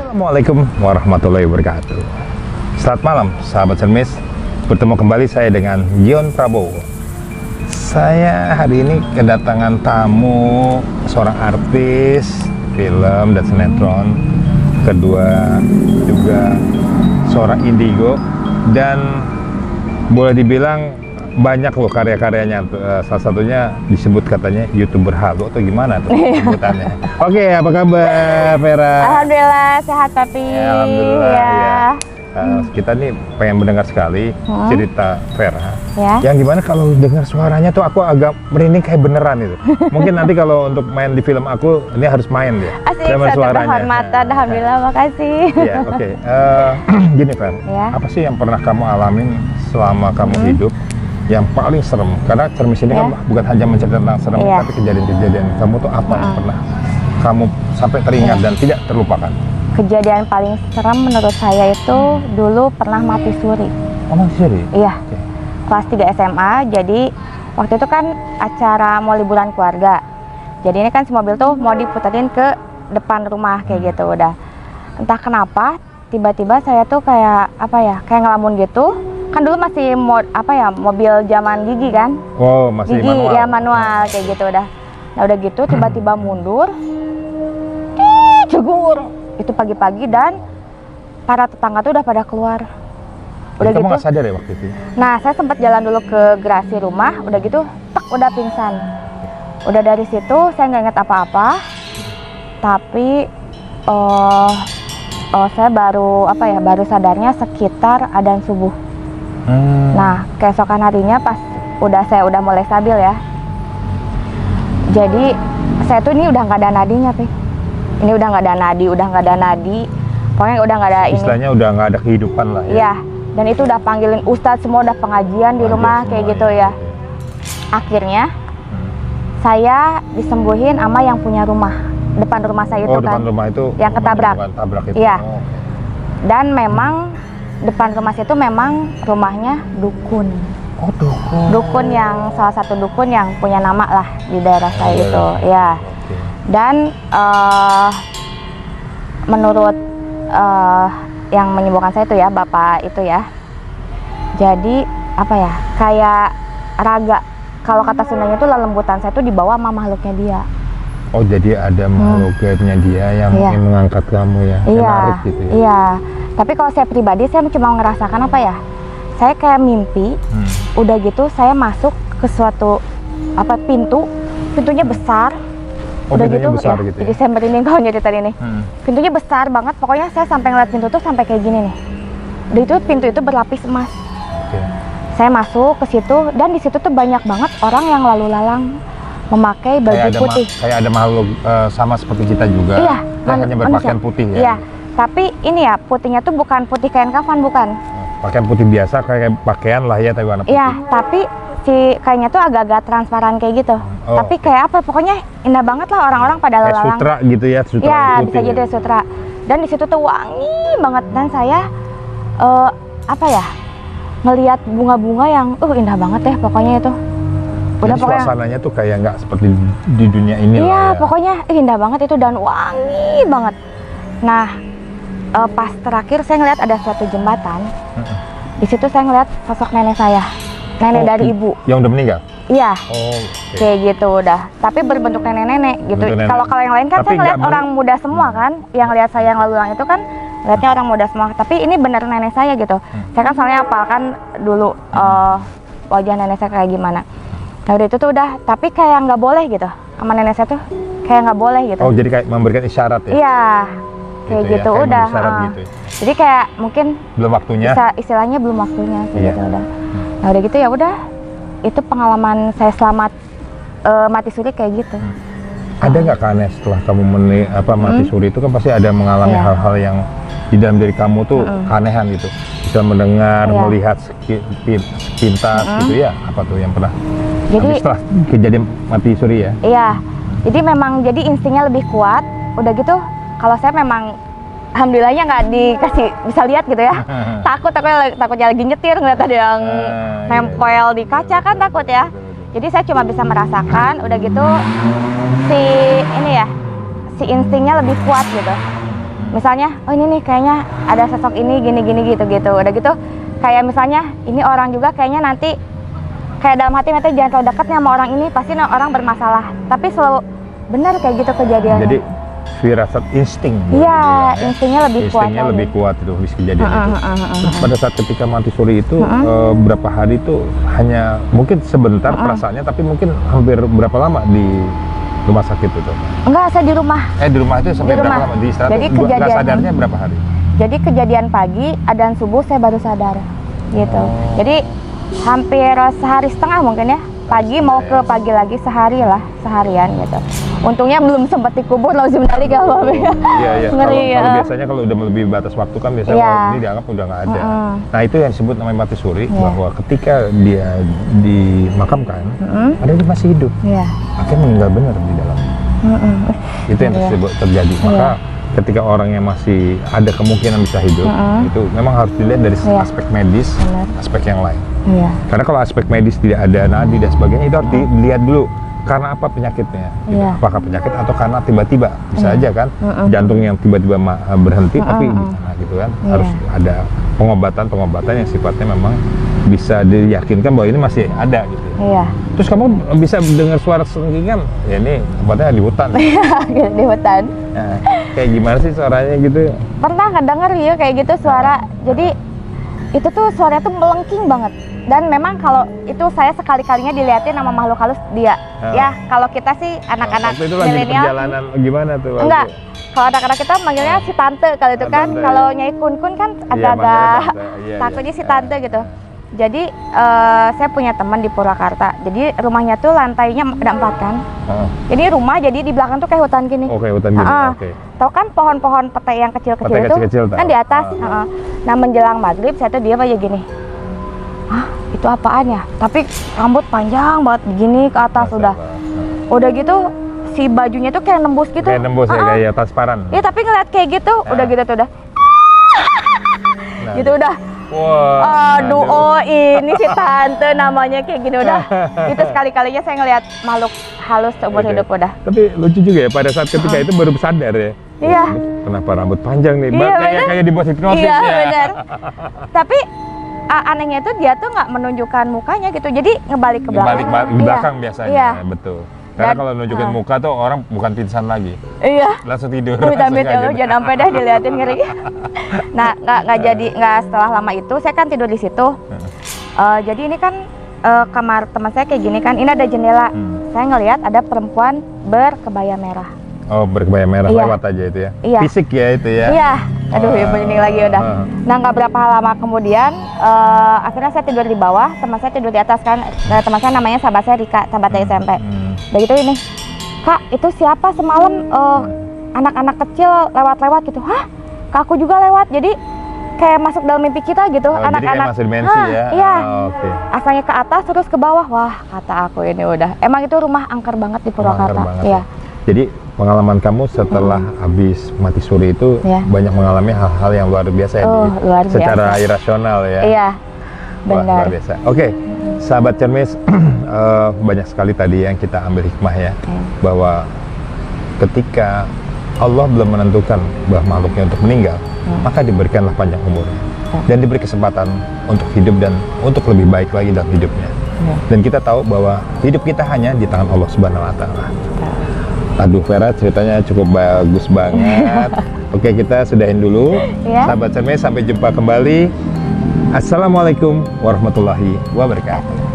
Assalamualaikum warahmatullahi wabarakatuh. Selamat malam sahabat Cermis. Bertemu kembali saya dengan Gion Prabowo. Saya hari ini kedatangan tamu, seorang artis film dan sinetron. Kedua juga seorang indigo. Dan boleh dibilang banyak loh karya-karyanya. Salah satunya disebut katanya YouTuber halu atau gimana tuh sebutannya. Oke, apa kabar Vera? Alhamdulillah sehat Papi. Alhamdulillah ya. Kita nih pengen mendengar sekali cerita Vera. Ya. Yang gimana kalau dengar suaranya tuh aku agak merinding kayak beneran itu. Mungkin nanti kalau untuk main di film aku ini harus main dia. Asik, satu kehormatan. Alhamdulillah, makasih. Iya, oke. Gini Vera, Ya. apa sih yang pernah kamu alamin selama kamu hidup yang paling serem? Karena Cermis ini kan bukan hanya menceritakan tentang serem, tapi kejadian-kejadian kamu tuh apa yang pernah kamu sampai teringat dan tidak terlupakan? Kejadian paling serem menurut saya itu dulu pernah mati suri. Oh, mati suri? Iya. Kelas 3 SMA, jadi waktu itu kan acara mau liburan keluarga. Jadi ini kan si mobil tuh mau diputerin ke depan rumah kayak gitu udah. Entah kenapa tiba-tiba saya tuh kayak kayak ngelamun gitu. Kan dulu masih mobil zaman gigi kan? Oh, masih gigi, manual. ya manual kayak gitu udah. Nah udah gitu tiba-tiba mundur, jegur. Itu pagi-pagi dan para tetangga tuh udah pada keluar. Udah Kamu gitu. nggak sadar ya waktu itu? Nah saya sempat jalan dulu ke garasi rumah, udah gitu, udah pingsan. Udah dari situ saya nggak inget apa-apa. Tapi saya baru sadarnya sekitar adzan subuh. Nah, keesokan harinya pas saya udah mulai stabil ya. Jadi saya tuh ini udah nggak ada nadinya, Pi. Ini udah nggak ada nadi, pokoknya udah nggak ada ini. Istilahnya udah nggak ada kehidupan lah ya. Iya, dan itu udah panggilin ustadz semua, udah pengajian di rumah kayak gitu ya. Akhirnya saya disembuhin sama yang punya rumah, depan rumah saya itu kan. Depan rumah itu yang ketabrak. Tabrak itu. Iya. Dan memang depan rumah saya itu memang rumahnya dukun. Oh, dukun. Dukun yang salah satu dukun yang punya nama lah di daerah saya itu, ya. Dan menurut yang menyembuhkan saya itu ya, bapak itu ya. Jadi kayak raga. Kalau kata Sundanya itu lelembutan saya itu dibawa sama makhluknya dia. Oh, jadi ada makhluk gaibnya dia yang ingin mengangkat kamu ya, menarik gitu ya. Iya. Tapi kalau saya pribadi saya cuma ngerasakan saya kayak mimpi. Udah gitu saya masuk ke suatu pintunya besar. Udah gitu besar ya. Gitu ya. Jadi saya merinding kalau nyeritain ini. Pintunya besar banget, pokoknya saya sampai ngeliat pintu tuh sampai kayak gini nih. Udah itu pintu itu berlapis emas. Saya masuk ke situ dan di situ tuh banyak banget orang yang lalu lalang memakai baju putih. Kayak ada makhluk sama seperti kita juga. Iya, hanya berpakaian putih ya. Iya, tapi ini ya putihnya tuh bukan putih kain kafan, bukan. Pakaian putih biasa kayak pakaian lah ya, tapi warna putih. Iya, tapi si kainnya tuh agak-agak transparan kayak gitu. Tapi kayak pokoknya indah banget lah, orang-orang pada lalu lalang. Sutra gitu ya, sutra iya, putih. Iya, bisa jadi sutra. Dan di situ tuh wangi banget, dan saya ngelihat bunga-bunga yang indah banget ya pokoknya itu. Udah jadi pokoknya suasananya tuh kayak nggak seperti di dunia ini. Iya, lah ya. pokoknya indah banget itu dan wangi banget. Nah, pas terakhir saya ngeliat ada suatu jembatan. Di situ saya ngeliat sosok nenek saya, nenek dari ibu. Yang udah meninggal? Iya. Okay. Kayak gitu udah. Tapi berbentuk nenek-nenek gitu. Kalau yang lain kan saya ngeliat orang muda semua kan. Yang lihat saya yang lalu lalang itu kan lihatnya orang muda semua. Tapi ini bener nenek saya gitu. Saya kan soalnya apal kan dulu wajah nenek saya kayak gimana. Nah udah itu tuh udah. Tapi kayak nggak boleh gitu. Sama nenek saya tuh kayak nggak boleh gitu. Oh, jadi kayak memberikan isyarat ya? Iya. Kayak gitu ya, udah. Gitu ya. Jadi kayak mungkin belum waktunya. Istilahnya belum waktunya sih gitu udah. Nah udah gitu ya udah. Itu pengalaman saya selamat mati suri kayak gitu. Ada nggak Kak Anes setelah kamu mati suri itu kan pasti ada mengalami hal-hal yang di dalam diri kamu tuh keanehan gitu. Bisa mendengar, melihat sepintas gitu ya. Apa tuh yang pernah? Jadi setelah kejadian mati suri ya? Iya. Jadi memang jadi instingnya lebih kuat. Udah gitu kalau saya memang alhamdulillahnya nggak dikasih bisa lihat gitu ya. takutnya lagi nyetir ngeliat ada yang nempel di kaca kan takut ya. Jadi saya cuma bisa merasakan. Udah gitu si instingnya lebih kuat gitu. Misalnya, oh ini nih kayaknya ada sosok ini gini gitu. Udah gitu kayak misalnya ini orang juga kayaknya nanti kayak dalam hati nanti jangan terlalu dekat nih sama orang ini, pasti orang bermasalah. Tapi selalu benar kayak gitu kejadiannya. Jadi firasat insting. Iya, instingnya lebih kuat. Instingnya lebih kuat itu bis kejadian itu. Terus pada saat ketika mati suri itu berapa hari itu hanya mungkin sebentar perasaannya, tapi mungkin hampir berapa lama di rumah sakit itu? Enggak, saya di rumah. Di rumah itu sampai Di berapa rumah. lama di istirahat? Jadi Nggak kejadian sadarnya berapa hari? Jadi kejadian pagi, adzan subuh saya baru sadar gitu. Jadi hampir sehari setengah mungkin ya. Pagi mau ke pagi lagi seharian gitu. Untungnya belum sempat dikubur loh sebenarnya kalau Iya. Ngeri, Kalau biasanya kalau udah melebihi batas waktu kan biasanya kalau ini dianggap udah nggak ada. Nah itu yang disebut namanya mati suri, bahwa ketika dia dimakamkan, ada dia masih hidup. Iya. Akhirnya meninggal benar di dalam. Itu yang disebut terjadi. Maka ketika orang yang masih ada kemungkinan bisa hidup, itu memang harus dilihat dari aspek medis, aspek yang lain. Iya. Karena kalau aspek medis tidak ada nadi dan sebagainya, itu harus dilihat dulu karena apa penyakitnya. Gitu. Apakah penyakit atau karena tiba-tiba bisa aja kan jantung yang tiba-tiba berhenti tapi gimana gitu kan. Harus ada pengobatan yang sifatnya memang bisa diyakinkan bahwa ini masih ada gitu. Iya. Terus kamu bisa dengar suara sengkingan, ya ini tempatnya di hutan. Di hutan. Nah, kayak gimana sih suaranya gitu? Pernah kedenger ya kayak gitu suara. Jadi itu tuh suaranya tuh melengking banget. Dan memang kalau itu saya sekali-kalinya dilihatin sama makhluk halus dia. Ya, kalau kita sih anak-anak waktu itu lagi di milenial. perjalanan gimana tuh? Enggak. Kalau anak-anak kita manggilnya si tante kalau itu kan. Tante, Kalau Nyai Kun kan agak-agak takutnya si tante gitu. Jadi saya punya teman di Purwakarta. Jadi rumahnya tuh lantainya ada 4 kan. Jadi rumah jadi di belakang tuh kayak hutan gini. Oke, hutan gini. Oke. Tahu kan pohon-pohon petai yang kecil-kecil Petai itu kecil-kecil, kan tahu. di atas. Nah menjelang maghrib saya tuh diam aja gini. Hah, itu apaan ya? Tapi rambut panjang banget begini ke atas udah gitu si bajunya tuh kayak nembus gitu. Kayak nembus ya, kayak transparan. Ya tapi ngeliat kayak gitu, udah gitu tuh udah. Nah, Gitu udah. Wah. Aduh, oh ini si tante namanya kayak gini udah. Itu sekali-kalinya saya ngeliat makhluk halus seumur hidup udah. Tapi lucu juga ya pada saat ketika itu baru sadar ya. Iya. Kenapa rambut panjang nih? Iya, Kayak di bos hipnotis iya, ya. benar. Tapi anehnya itu dia tuh nggak menunjukkan mukanya gitu. Jadi ngebalik ke belakang. Ngebalik di belakang biasanya. Iya. Betul. Karena kalau nunjukin muka tuh orang bukan pingsan lagi. Iya. Langsung tidur. Amit-amit ya, jangan sampai dah diliatin ngeri. Nah, nggak setelah lama itu saya kan tidur di situ. Jadi ini kan kamar teman saya kayak gini kan. Ini ada jendela. Saya ngelihat ada perempuan berkebaya merah. Oh, berkebaya merah lewat aja itu ya. Iya. Fisik ya itu ya. Iya. Aduh, ya merinding lagi udah. Nah, nggak berapa lama kemudian akhirnya saya tidur di bawah, teman saya tidur di atas kan. Teman saya namanya sahabat saya Rika, sahabat dari SMP. Udah gitu ini, Kak, itu siapa semalam anak-anak kecil lewat-lewat gitu? Hah? Kak, aku juga lewat. Jadi kayak masuk dalam mimpi kita gitu, anak-anak. Jadi masuk dimensi ya. Iya. Oke. Asalnya ke atas terus ke bawah. Wah, kata aku ini udah. Emang itu rumah angker banget di Purwakarta. Iya. Jadi pengalaman kamu setelah habis mati suri itu banyak mengalami hal-hal yang luar biasa ya, luar biasa. Secara irasional ya. Iya, benar. Luar biasa. Oke, sahabat cermis, banyak sekali tadi yang kita ambil hikmah ya, bahwa ketika Allah belum menentukan bahwa makhluknya untuk meninggal, maka diberikanlah panjang umurnya dan diberi kesempatan untuk hidup dan untuk lebih baik lagi dalam hidupnya. Dan kita tahu bahwa hidup kita hanya di tangan Allah Subhanahu Wa Taala. Aduh Vera, ceritanya cukup bagus banget. Oke, kita sudahin dulu. Sahabat cermis, sampai jumpa kembali. Assalamualaikum warahmatullahi wabarakatuh.